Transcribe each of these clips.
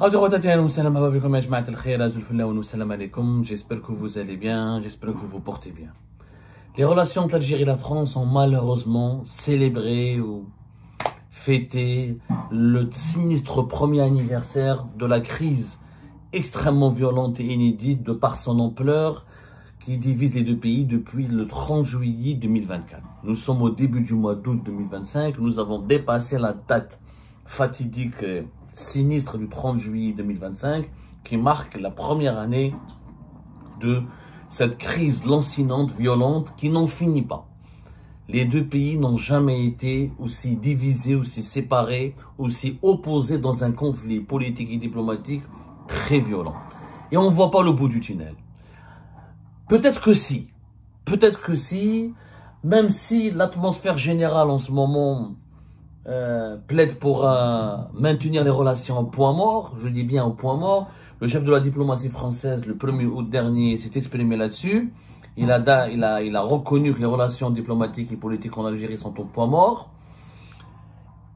J'espère que vous allez bien, j'espère que vous vous portez bien. Les relations entre l'Algérie et la France ont malheureusement célébré ou fêté le sinistre premier anniversaire de la crise extrêmement violente et inédite de par son ampleur qui divise les deux pays depuis le 30 juillet 2024. Nous sommes au début du mois d'août 2025, nous avons dépassé la date fatidique sinistre du 30 juillet 2025 qui marque la première année de cette crise lancinante, violente, qui n'en finit pas. Les deux pays n'ont jamais été aussi divisés, aussi séparés, aussi opposés dans un conflit politique et diplomatique très violent. Et on ne voit pas le bout du tunnel. Peut-être que si, même si l'atmosphère générale en ce moment plaide pour maintenir les relations au point mort, je dis bien au point mort. Le chef de la diplomatie française, le 1er août dernier, s'est exprimé là-dessus. Il a reconnu que les relations diplomatiques et politiques en Algérie sont au point mort.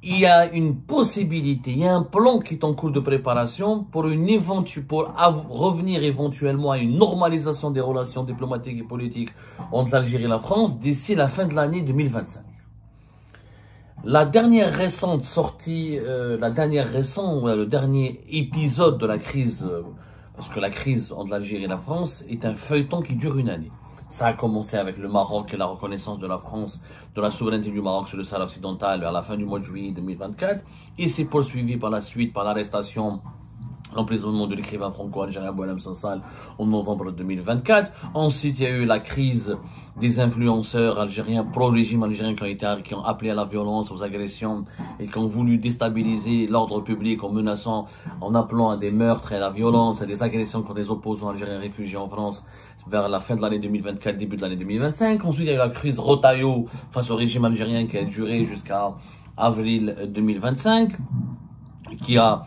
Il y a une possibilité, il y a un plan qui est en cours de préparation pour revenir éventuellement à une normalisation des relations diplomatiques et politiques entre l'Algérie et la France d'ici la fin de l'année 2025. Le dernier épisode de la crise, parce que la crise entre l'Algérie et la France est un feuilleton qui dure une année. Ça a commencé avec le Maroc et la reconnaissance de la France, de la souveraineté du Maroc sur le Sahara occidental vers la fin du mois de juillet 2024. Et c'est poursuivi par la suite par l'arrestation, l'emprisonnement de l'écrivain franco-algérien Boualem Sansal en novembre 2024. Ensuite, il y a eu la crise des influenceurs algériens, pro-régime algérien, qui ont appelé à la violence, aux agressions et qui ont voulu déstabiliser l'ordre public en menaçant, en appelant à des meurtres et à la violence, à des agressions contre les opposants algériens réfugiés en France vers la fin de l'année 2024, début de l'année 2025. Ensuite, il y a eu la crise Rotaillot face au régime algérien qui a duré jusqu'à avril 2025, qui a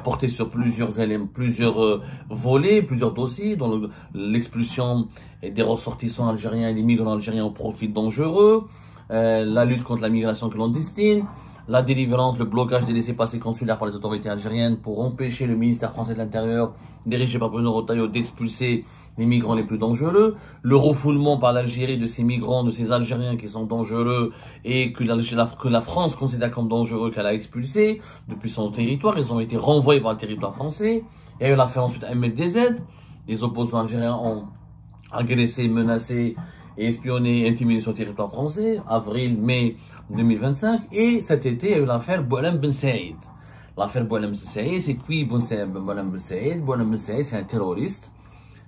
porté sur plusieurs éléments, plusieurs volets, plusieurs dossiers, dont l'expulsion des ressortissants algériens et des migrants algériens au profil dangereux, la lutte contre la migration clandestine, la délivrance, le blocage des laissez-passer consulaires par les autorités algériennes pour empêcher le ministère français de l'Intérieur, dirigé par Bruno Retailleau, d'expulser les migrants les plus dangereux, le refoulement par l'Algérie de ces migrants, de ces Algériens qui sont dangereux et que la France considère comme dangereux qu'elle a expulsés depuis son territoire. Ils ont été renvoyés par le territoire français. Et elle a fait ensuite MLDZ. Les opposants algériens ont agressé, menacé et espionné, intimidé sur le territoire français, avril, mai 2025. Et cet été, il y a eu l'affaire Boualem Ben Saïd. L'affaire Boualem Ben Saïd, c'est qui Boualem Ben Saïd? Boualem Ben Saïd, c'est un terroriste.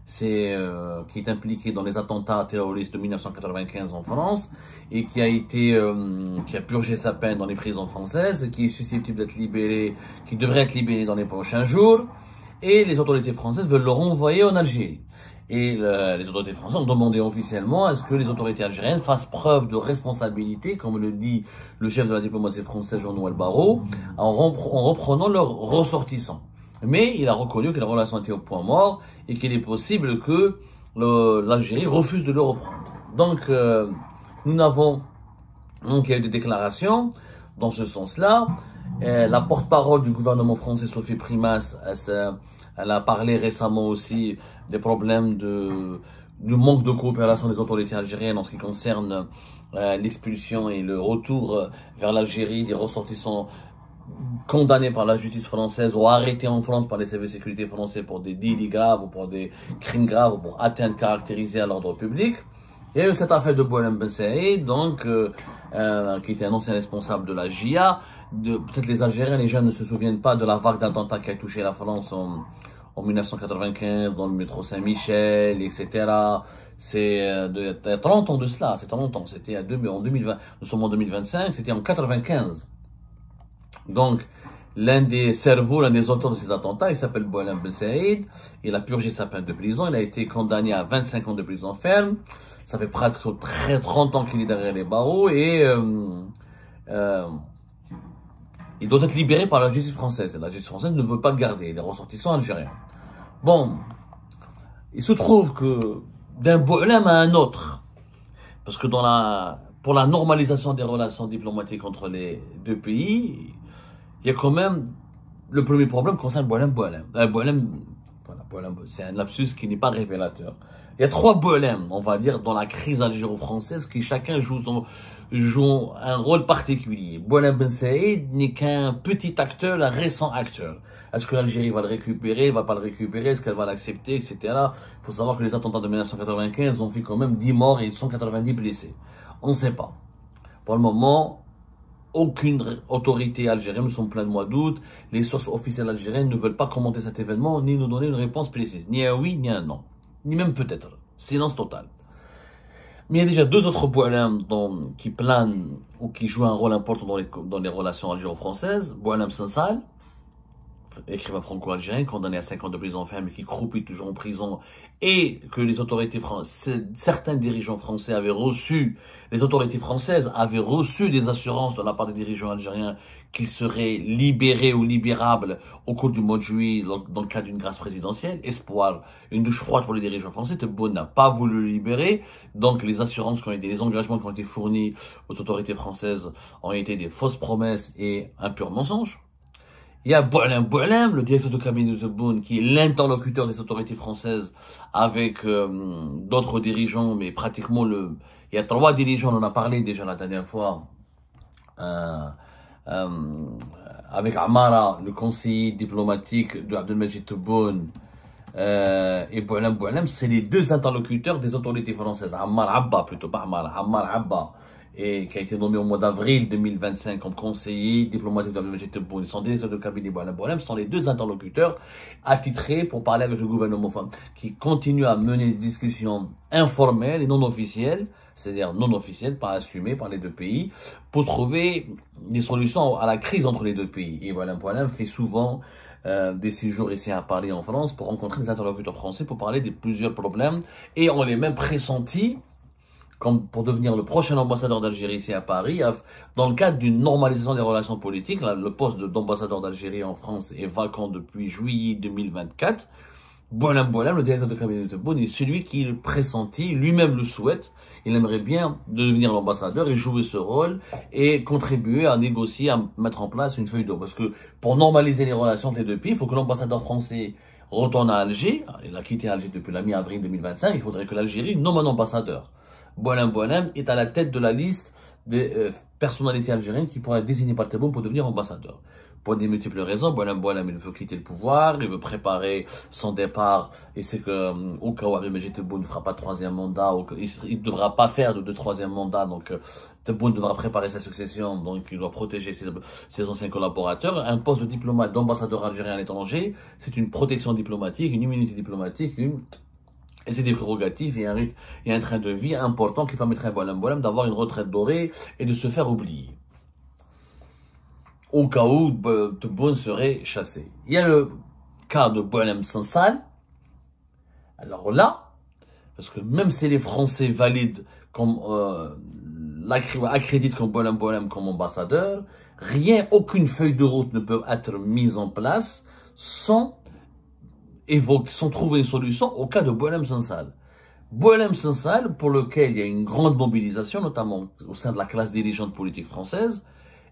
Qui est impliqué dans les attentats terroristes de 1995 en France et qui a purgé sa peine dans les prisons françaises, qui est susceptible d'être libéré, qui devrait être libéré dans les prochains jours. Et les autorités françaises veulent le renvoyer en Algérie. Et les autorités françaises ont demandé officiellement à ce que les autorités algériennes fassent preuve de responsabilité, comme le dit le chef de la diplomatie française, Jean-Noël Barrot, en reprenant leurs ressortissants. Mais il a reconnu que la relation était au point mort et qu'il est possible que l'Algérie refuse de le reprendre. Donc, il y a eu des déclarations dans ce sens-là. La porte-parole du gouvernement français, Sophie Primas, elle a parlé récemment aussi des problèmes du manque de coopération des autorités algériennes en ce qui concerne l'expulsion et le retour vers l'Algérie des ressortissants condamnés par la justice française ou arrêtés en France par les services de sécurité français pour des délits graves ou pour des crimes graves ou pour atteintes caractérisées à l'ordre public. Il y a eu cette affaire de Boualem Ben Saïd, donc, qui était un ancien responsable de la JA. Peut-être les Algériens, les jeunes ne se souviennent pas de la vague d'attentats qui a touché la France en 1995 dans le métro Saint-Michel, etc. C'est il y a 30 ans de cela, c'est 30 ans. C'était en 2020, nous sommes en 2025, c'était en 95. Donc, l'un des cerveaux, l'un des auteurs de ces attentats, il s'appelle Boualem Ben Saïd. Il a purgé sa peine de prison. Il a été condamné à 25 ans de prison ferme. Ça fait presque 30 ans qu'il est derrière les barreaux et il doit être libéré par la justice française. Et la justice française ne veut pas le garder. Il est ressortissant algérien. Bon, il se trouve que d'un Boualem à un autre, parce que pour la normalisation des relations diplomatiques entre les deux pays, il y a quand même le premier problème concerne Boualem Boualem. Boualem, voilà, Boualem, c'est un lapsus qui n'est pas révélateur. Il y a 3 Boualem, on va dire, dans la crise algéro-française, qui chacun joue un rôle particulier. Boualem Ben Saïd n'est qu'un petit acteur, un récent acteur. Est-ce que l'Algérie va le récupérer, va pas le récupérer, est-ce qu'elle va l'accepter, etc. Il faut savoir que les attentats de 1995 ont fait quand même 10 morts et 190 blessés. On ne sait pas. Pour le moment, aucune autorité algérienne, nous sommes plein de mois d'août, les sources officielles algériennes ne veulent pas commenter cet événement, ni nous donner une réponse précise. Ni un oui, ni un non. Ni même peut-être. Silence total. Mais il y a déjà 2 autres Boualem qui planent ou qui jouent un rôle important dans les relations algéro-françaises. Boualem Sansal, écrivain franco-algérien, condamné à 5 ans de prison ferme et qui croupit toujours en prison, et que les autorités françaises, certains dirigeants français avaient reçu, les autorités françaises avaient reçu des assurances de la part des dirigeants algériens qu'ils seraient libérés ou libérables au cours du mois de juillet dans le cadre d'une grâce présidentielle. Espoir, une douche froide pour les dirigeants français. Tebboune n'a pas voulu le libérer, donc les assurances qui ont été, les engagements qui ont été fournis aux autorités françaises ont été des fausses promesses et un pur mensonge. Il y a Boualem Boualem, le directeur de cabinet de Tebboune, qui est l'interlocuteur des autorités françaises avec d'autres dirigeants, mais pratiquement il y a 3 dirigeants, on en a parlé déjà la dernière fois, avec Amara, le conseiller diplomatique de Abdelmajid Tebboune, et Boualem Boualem, c'est les 2 interlocuteurs des autorités françaises. Ammar Abba, plutôt pas Amara, Ammar Abba, et qui a été nommé au mois d'avril 2025 comme conseiller diplomatique de Abdelmajid Tebboune. Son directeur de cabinet Boualem Boualem sont les 2 interlocuteurs attitrés pour parler avec le gouvernement qui continue à mener des discussions informelles et non officielles, c'est-à-dire non officielles, pas assumées par les 2 pays, pour trouver des solutions à la crise entre les 2 pays. Et Boualem Boualem fait souvent des séjours ici à Paris en France pour rencontrer des interlocuteurs français pour parler de plusieurs problèmes, et on les même pressentis comme pour devenir le prochain ambassadeur d'Algérie ici à Paris, dans le cadre d'une normalisation des relations politiques. Le poste d'ambassadeur d'Algérie en France est vacant depuis juillet 2024. Boualem Boualem, le directeur de cabinet de Tebboune, est celui qui le pressentit, lui-même le souhaite. Il aimerait bien devenir l'ambassadeur et jouer ce rôle et contribuer à négocier, à mettre en place une feuille d'eau. Parce que pour normaliser les relations entre les 2 pays, il faut que l'ambassadeur français retourne à Alger. Il a quitté Alger depuis la mi-avril 2025. Il faudrait que l'Algérie nomme un ambassadeur. Boualem Boualem est à la tête de la liste des personnalités algériennes qui pourraient être désignées par Tebboune pour devenir ambassadeur. Pour des multiples raisons, Boualem Boualem, il veut quitter le pouvoir, il veut préparer son départ, et c'est que, au cas où Abdelmajid Tebboune ne fera pas de 3e mandat, il ne devra pas faire de 3e mandat, donc Tebboune devra préparer sa succession, donc il doit protéger ses anciens collaborateurs. Un poste de diplomate, d'ambassadeur algérien à l'étranger, c'est une protection diplomatique, une immunité diplomatique, et c'est des prérogatives et un train de vie important qui permettrait à Boualem Boualem d'avoir une retraite dorée et de se faire oublier, au cas où Tebboune serait chassé. Il y a le cas de Boualem Sansal. Alors là, parce que même si les Français valident comme accréditent comme Boualem Boualem comme ambassadeur, aucune feuille de route ne peut être mise en place sans trouver une solution au cas de Boualem Sansal. Boualem Sansal, pour lequel il y a une grande mobilisation, notamment au sein de la classe dirigeante politique française,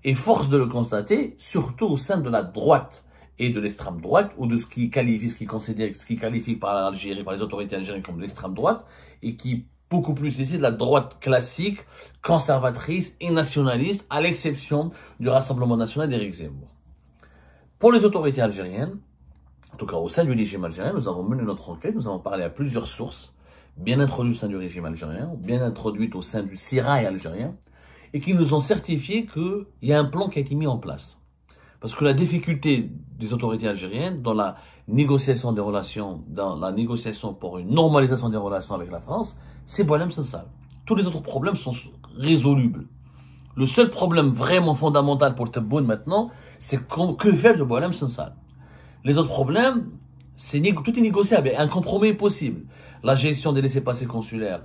et force de le constater, surtout au sein de la droite et de l'extrême droite, ou de ce qui qualifie par l'Algérie, par les autorités algériennes comme l'extrême droite, et qui beaucoup plus ici de la droite classique, conservatrice et nationaliste, à l'exception du Rassemblement national d'Éric Zemmour. Pour les autorités algériennes, en tout cas au sein du régime algérien, nous avons mené notre enquête, nous avons parlé à plusieurs sources, bien introduites au sein du régime algérien, bien introduites au sein du sérail algérien, et qui nous ont certifié qu'il y a un plan qui a été mis en place. Parce que la difficulté des autorités algériennes dans la négociation des relations, dans la négociation pour une normalisation des relations avec la France, c'est Boualem Sansal. Tous les autres problèmes sont résolubles. Le seul problème vraiment fondamental pour Tebboune maintenant, c'est que faire de Boualem Sansal. Les autres problèmes, tout est négociable, un compromis est possible. La gestion des laissez-passer consulaires,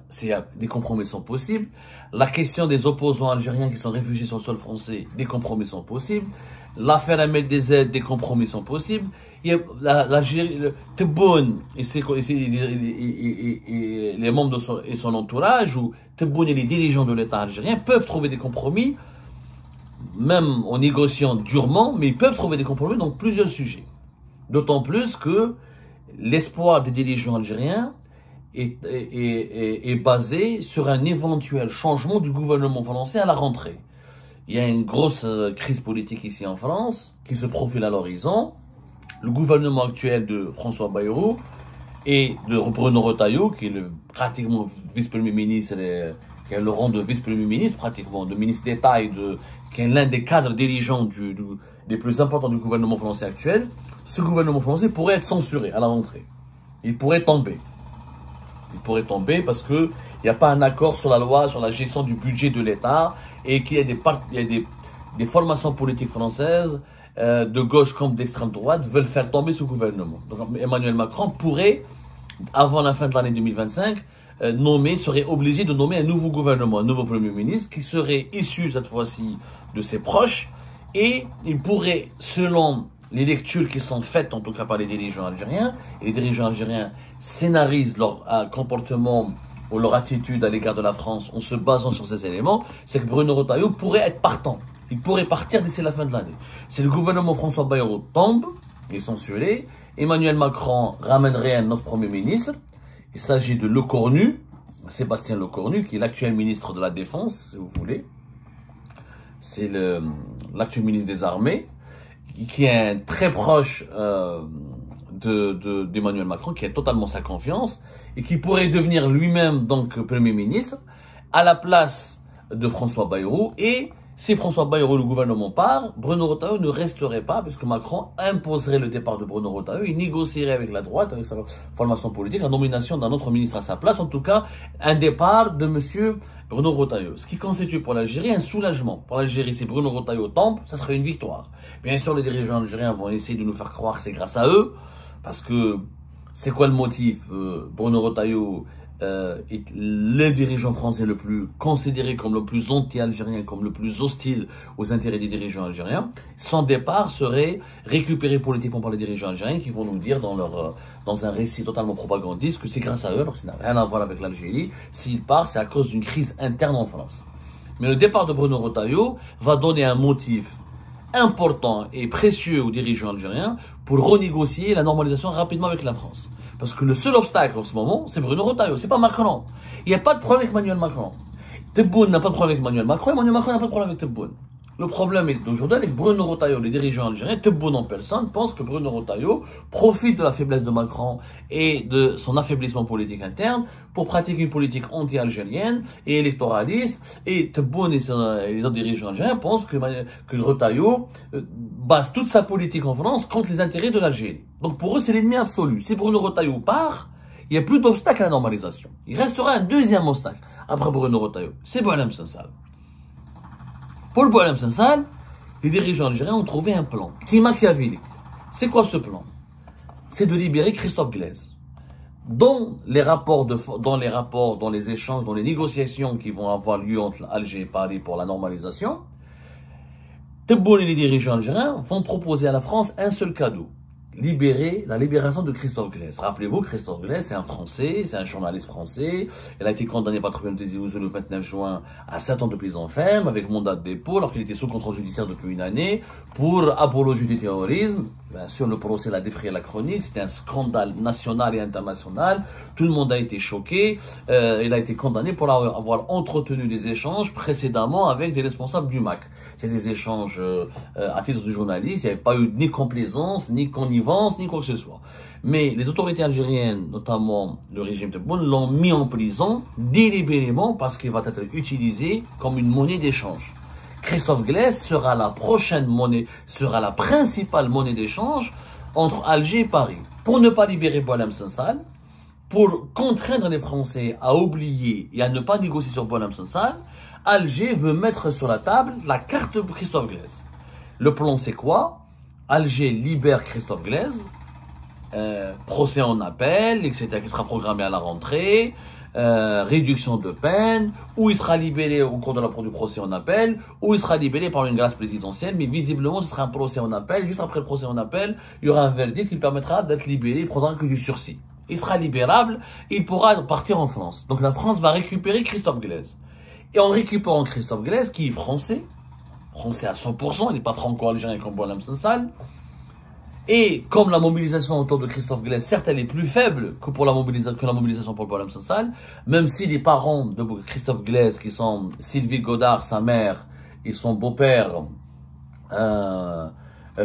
des compromis sont possibles. La question des opposants algériens qui sont réfugiés sur le sol français, des compromis sont possibles. L'affaire Ahmed des aides, des compromis sont possibles. Il y a Tebboune et les membres de son entourage, ou Tebboune et les dirigeants de l'État algérien peuvent trouver des compromis même en négociant durement, mais ils peuvent trouver des compromis dans plusieurs sujets. D'autant plus que l'espoir des dirigeants algériens est basé sur un éventuel changement du gouvernement français à la rentrée. Il y a une grosse crise politique ici en France qui se profile à l'horizon. Le gouvernement actuel de François Bayrou et de Bruno Retailleau, qui est pratiquement vice-premier ministre, qui a le rang de vice-premier ministre, pratiquement, de ministre d'État qui est l'un des cadres dirigeants des plus importants du gouvernement français actuel. Ce gouvernement français pourrait être censuré à la rentrée. Il pourrait tomber. Il pourrait tomber parce qu'il n'y a pas un accord sur la loi, sur la gestion du budget de l'État et qu'il y a des formations politiques françaises, de gauche comme d'extrême droite, veulent faire tomber ce gouvernement. Donc Emmanuel Macron pourrait, avant la fin de l'année 2025, serait obligé de nommer un nouveau gouvernement, un nouveau Premier ministre qui serait issu cette fois-ci de ses proches et il pourrait, selon les lectures qui sont faites, en tout cas par les dirigeants algériens, et les dirigeants algériens scénarisent leur comportement ou leur attitude à l'égard de la France en se basant sur ces éléments, c'est que Bruno Retailleau pourrait être partant. Il pourrait partir d'ici la fin de l'année. Si le gouvernement François Bayrou tombe, et est censuré, Emmanuel Macron ramènerait un autre Premier ministre. Il s'agit de Lecornu, Sébastien Lecornu, qui est l'actuel ministre de la Défense, si vous voulez. C'est l'actuel ministre des Armées, qui est très proche d'Emmanuel Macron, qui a totalement sa confiance, et qui pourrait devenir lui-même donc Premier ministre, à la place de François Bayrou. Et si François Bayrou, le gouvernement part, Bruno Retailleau ne resterait pas, puisque Macron imposerait le départ de Bruno Retailleau, il négocierait avec la droite, avec sa formation politique, la nomination d'un autre ministre à sa place, en tout cas, un départ de monsieur Bruno Retailleau. Ce qui constitue pour l'Algérie un soulagement. Pour l'Algérie, si Bruno Retailleau tombe, ça serait une victoire. Bien sûr, les dirigeants algériens vont essayer de nous faire croire que c'est grâce à eux, parce que c'est quoi le motif? Bruno Retailleau est le dirigeant français le plus considéré comme le plus anti-algérien, comme le plus hostile aux intérêts des dirigeants algériens. Son départ serait récupéré politiquement par les dirigeants algériens qui vont nous dire dans un récit totalement propagandiste que c'est grâce à eux, alors que ça n'a rien à voir avec l'Algérie. S'il part, c'est à cause d'une crise interne en France. Mais le départ de Bruno Retailleau va donner un motif important et précieux aux dirigeants algériens pour renégocier la normalisation rapidement avec la France. Parce que le seul obstacle en ce moment, c'est Bruno Retailleau, c'est pas Macron. Il n'y a pas de problème avec Emmanuel Macron. Tebboune n'a pas de problème avec Emmanuel Macron, Emmanuel Macron n'a pas de problème avec Tebboune. Le problème est d'aujourd'hui avec Bruno Retailleau, les dirigeants algériens, Tebboune en personne, pensent que Bruno Retailleau profite de la faiblesse de Macron et de son affaiblissement politique interne pour pratiquer une politique anti-algérienne et électoraliste. Et Tebboune et les autres dirigeants algériens pensent que Retailleau base toute sa politique en France contre les intérêts de l'Algérie. Donc pour eux, c'est l'ennemi absolu. Si Bruno Retailleau part, il n'y a plus d'obstacle à la normalisation. Il restera un deuxième obstacle après Bruno Retailleau. C'est Boualem Sansal. Pour le Boualem Sansal, les dirigeants algériens ont trouvé un plan qui est machiavélique. C'est quoi ce plan? C'est de libérer Christophe Glaise. Dans les échanges, dans les négociations qui vont avoir lieu entre Alger et Paris pour la normalisation, Tebboune et les dirigeants algériens vont proposer à la France un seul cadeau. La libération de Christophe Glaise. Rappelez-vous, Christophe Glaise, c'est un Français, c'est un journaliste français. Il a été condamné par le tribunal des Iouzou le 29 juin à 7 ans de prison ferme avec mandat de dépôt alors qu'il était sous contrôle judiciaire depuis une année pour apologie du terrorisme. Bien sûr, le procès l'a défrayé la chronique. C'était un scandale national et international. Tout le monde a été choqué. Il a été condamné pour avoir entretenu des échanges précédemment avec des responsables du MAC. C'est des échanges à titre de journaliste. Il n'y avait pas eu ni complaisance, ni connivence, ni quoi que ce soit. Mais les autorités algériennes, notamment le régime de Tebboune, l'ont mis en prison délibérément parce qu'il va être utilisé comme une monnaie d'échange. Christophe Glaise sera la prochaine monnaie, sera la principale monnaie d'échange entre Alger et Paris. Pour ne pas libérer Boualem Sansal, pour contraindre les Français à oublier et à ne pas négocier sur Boualem Sansal, Alger veut mettre sur la table la carte de Christophe Glaise. Le plan c'est quoi? Alger libère Christophe Glaise, procès en appel, etc., qui sera programmé à la rentrée, réduction de peine, ou il sera libéré au cours du procès en appel, ou il sera libéré par une grâce présidentielle, mais visiblement ce sera un procès en appel. Juste après le procès en appel, il y aura un verdict qui permettra d'être libéré, il prendra que du sursis. Il sera libérable, il pourra partir en France. Donc la France va récupérer Christophe Glaise. Et en récupérant Christophe Glaise, qui est français, français à 100%, il n'est pas franco-algérien comme Boualem Sansal. Et comme la mobilisation autour de Christophe Glaise, certes, elle est plus faible que la mobilisation pour Boualem Sansal, même si les parents de Christophe Glaise, qui sont Sylvie Godard, sa mère, et son beau-père,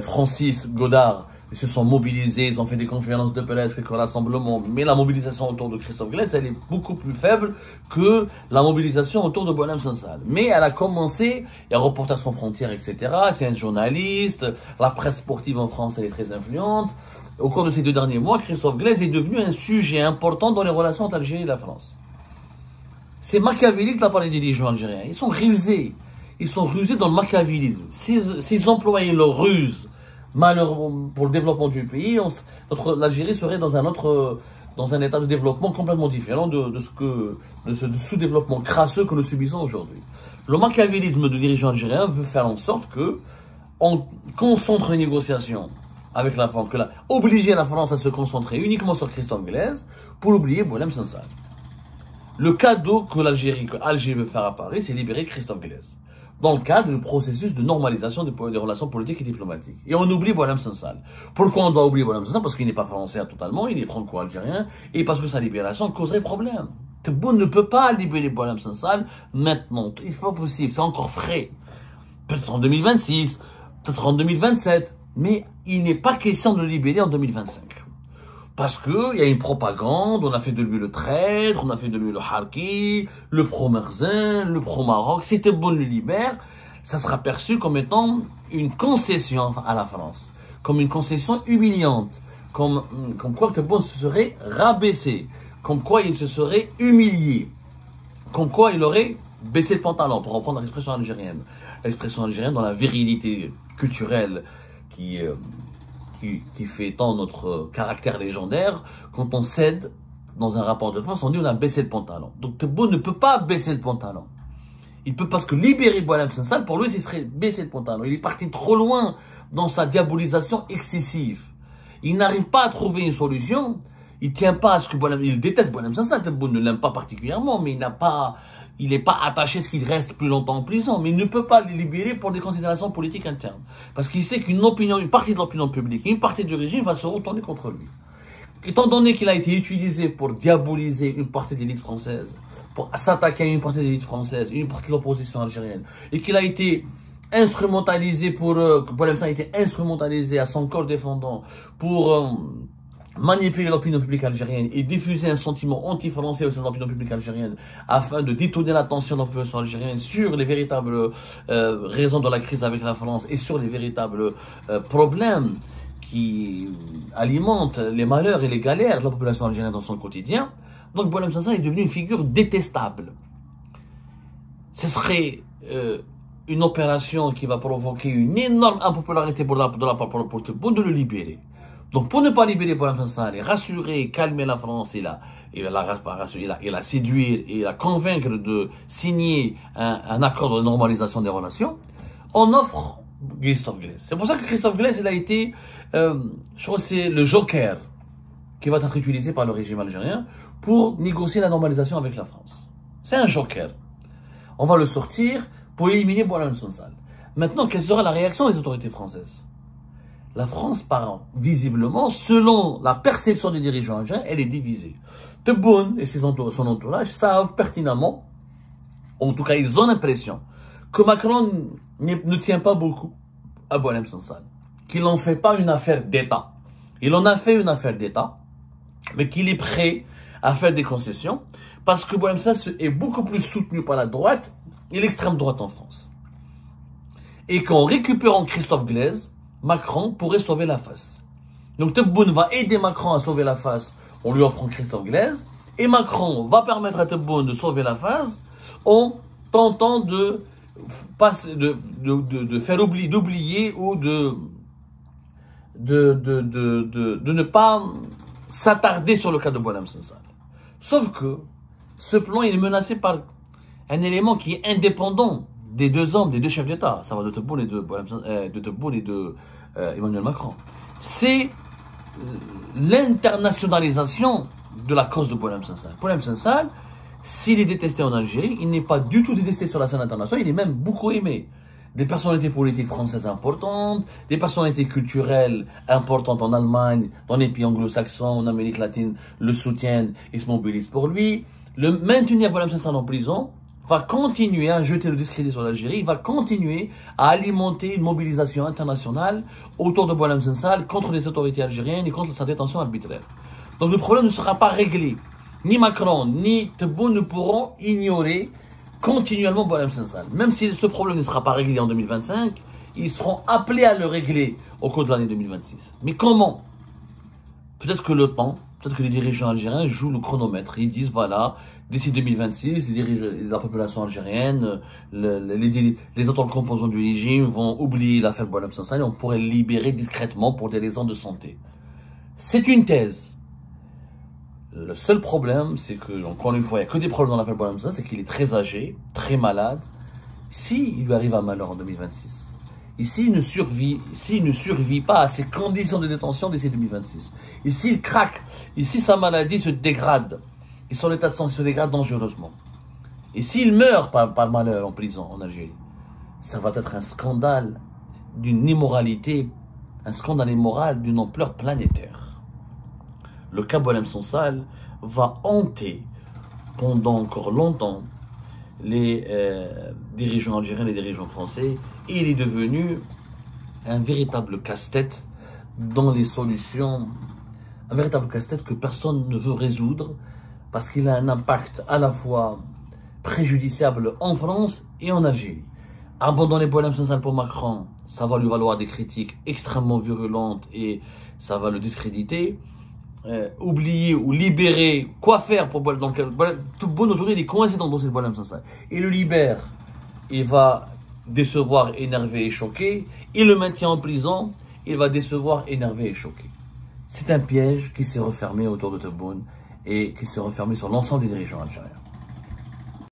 Francis Godard, ils se sont mobilisés, ils ont fait des conférences de presse, quelques rassemblements, mais la mobilisation autour de Christophe Glaise, elle est beaucoup plus faible que la mobilisation autour de Boualem Sansal. Mais elle a commencé, il y a Reporters sans frontières, etc. C'est un journaliste, la presse sportive en France, elle est très influente. Au cours de ces 2 derniers mois, Christophe Glaise est devenu un sujet important dans les relations entre l'Algérie et la France. C'est machiavélique de la part des dirigeants algériens. Ils sont rusés dans le machiavélisme. S'ils employaient leur ruse, malheur pour le développement du pays, l'Algérie serait dans un état de développement complètement différent de ce sous-développement crasseux que nous subissons aujourd'hui. Le machiavélisme de dirigeants algériens veut faire en sorte que on concentre les négociations avec la France, obliger la France à se concentrer uniquement sur Christophe Glaise pour oublier Boualem Sansal. Le cadeau que Alger veut faire à Paris, c'est libérer Christophe Glaise, dans le cadre du processus de normalisation des relations politiques et diplomatiques. Et on oublie Boualem Sansal. Pourquoi on doit oublier Boualem Sansal? Parce qu'il n'est pas français totalement, il est franco-algérien, et parce que sa libération causerait problème. Tebboune ne peut pas libérer Boualem Sansal maintenant. C'est pas possible, c'est encore frais. Peut-être en 2026, peut-être en 2027, mais il n'est pas question de le libérer en 2025. Parce qu'il y a une propagande, on a fait de lui le traître, on a fait de lui le harki, le pro-Merzin, le pro-Maroc. Si Tebboune le libère, ça sera perçu comme étant une concession à la France, comme une concession humiliante, comme quoi Tebboune se serait rabaissé, comme quoi il se serait humilié, comme quoi il aurait baissé le pantalon, pour reprendre l'expression algérienne. L'expression algérienne dans la virilité culturelle qui fait tant notre caractère légendaire. Quand on cède dans un rapport de force, on dit on a baissé le pantalon. Donc Tebboune ne peut pas baisser le pantalon. Il peut, parce que libérer Boualem Sansal, pour lui, ce serait baisser le pantalon. Il est parti trop loin dans sa diabolisation excessive. Il n'arrive pas à trouver une solution. Il tient pas à ce que il déteste Boualem Sansal. Tebboune ne l'aime pas particulièrement, mais il n'est pas attaché à ce qu'il reste plus longtemps en prison, mais il ne peut pas le libérer pour des considérations politiques internes. Parce qu'il sait une partie de l'opinion publique, une partie du régime va se retourner contre lui. Étant donné qu'il a été utilisé pour diaboliser une partie de l'élite française, pour s'attaquer à une partie de l'élite française, une partie de l'opposition algérienne, et qu'il a été instrumentalisé Boualem Sansal a été instrumentalisé à son corps défendant pour manipuler l'opinion publique algérienne et diffuser un sentiment anti-français au sein de l'opinion publique algérienne afin de détourner l'attention de la population algérienne sur les véritables raisons de la crise avec la France et sur les véritables problèmes qui alimentent les malheurs et les galères de la population algérienne dans son quotidien. Donc Boualem Sansal est devenu une figure détestable. Ce serait une opération qui va provoquer une énorme impopularité pour Tebboune de le libérer. Donc, pour ne pas libérer Boualem Sansal et rassurer, calmer la France et la séduire et la convaincre de signer un accord de normalisation des relations, on offre Christophe Glaise. C'est pour ça que Christophe Glaise, il a été, je crois que c'est le joker qui va être utilisé par le régime algérien pour négocier la normalisation avec la France. C'est un joker. On va le sortir pour éliminer Boualem Sansal. Maintenant, quelle sera la réaction des autorités françaises? La France, visiblement, selon la perception des dirigeants algériens, elle est divisée. Tebboune et son entourage savent pertinemment, en tout cas ils ont l'impression, que Macron ne tient pas beaucoup à Boualem Sansal, qu'il n'en fait pas une affaire d'État. Il en a fait une affaire d'État, mais qu'il est prêt à faire des concessions, parce que Boualem Sansal est beaucoup plus soutenu par la droite et l'extrême droite en France. Et qu'en récupérant Christophe Glaise, Macron pourrait sauver la face. Donc Tebboune va aider Macron à sauver la face en lui offrant Christophe Glaise. Et Macron va permettre à Tebboune de sauver la face en tentant de faire d'oublier ou de ne pas s'attarder sur le cas de Boualem Sansal. Sauf que ce plan il est menacé par un élément qui est indépendant des deux hommes, des deux chefs d'État, ça va de Tebboune et de Emmanuel Macron. C'est l'internationalisation de la cause de Boualem Sansal. Boualem Sansal, s'il est détesté en Algérie, il n'est pas du tout détesté sur la scène internationale, il est même beaucoup aimé. des personnalités politiques françaises importantes, des personnalités culturelles importantes en Allemagne, dans les pays anglo-saxons, en Amérique latine, le soutiennent et se mobilisent pour lui. Le maintenir Boualem Sansal en prison va continuer à jeter le discrédit sur l'Algérie, il va continuer à alimenter une mobilisation internationale autour de Boualem Sansal contre les autorités algériennes et contre sa détention arbitraire. Donc le problème ne sera pas réglé. Ni Macron, ni Tebboune ne pourront ignorer continuellement Boualem Sansal. Même si ce problème ne sera pas réglé en 2025, ils seront appelés à le régler au cours de l'année 2026. Mais comment? Peut-être que le temps, peut-être que les dirigeants algériens jouent le chronomètre. Ils disent, voilà, d'ici 2026, la population algérienne, les autres composants du régime vont oublier l'affaire Boualem Sansal et on pourrait le libérer discrètement pour des raisons de santé. C'est une thèse. Le seul problème, c'est que, encore une fois, il n'y a que des problèmes dans l'affaire Boualem Sansal, c'est qu'il est très âgé, très malade. S'il lui arrive un malheur en 2026, et s'il ne survit pas à ces conditions de détention d'ici 2026, et s'il craque, et si sa maladie se dégrade, et son état de santé se dégrade dangereusement, et s'il meurt par malheur en prison en Algérie, ça va être un scandale d'une immoralité, un scandale immoral d'une ampleur planétaire. Le cas Boualem Sansal va hanter pendant encore longtemps les dirigeants algériens, les dirigeants français, et il est devenu un véritable casse-tête dans les solutions, un véritable casse-tête que personne ne veut résoudre parce qu'il a un impact à la fois préjudiciable en France et en Algérie. Abandonner Boualem Sansal pour Macron, ça va lui valoir des critiques extrêmement virulentes et ça va le discréditer. Oublier ou libérer, quoi faire pour Boualem Sansal. Tebboune aujourd'hui il est coincé dans le dossier de Boualem Sansal. Il le libère, il va décevoir, énerver et choquer. Il le maintient en prison, il va décevoir, énerver et choquer. C'est un piège qui s'est refermé autour de Tebboune et qui s'est refermé sur l'ensemble des dirigeants algériens.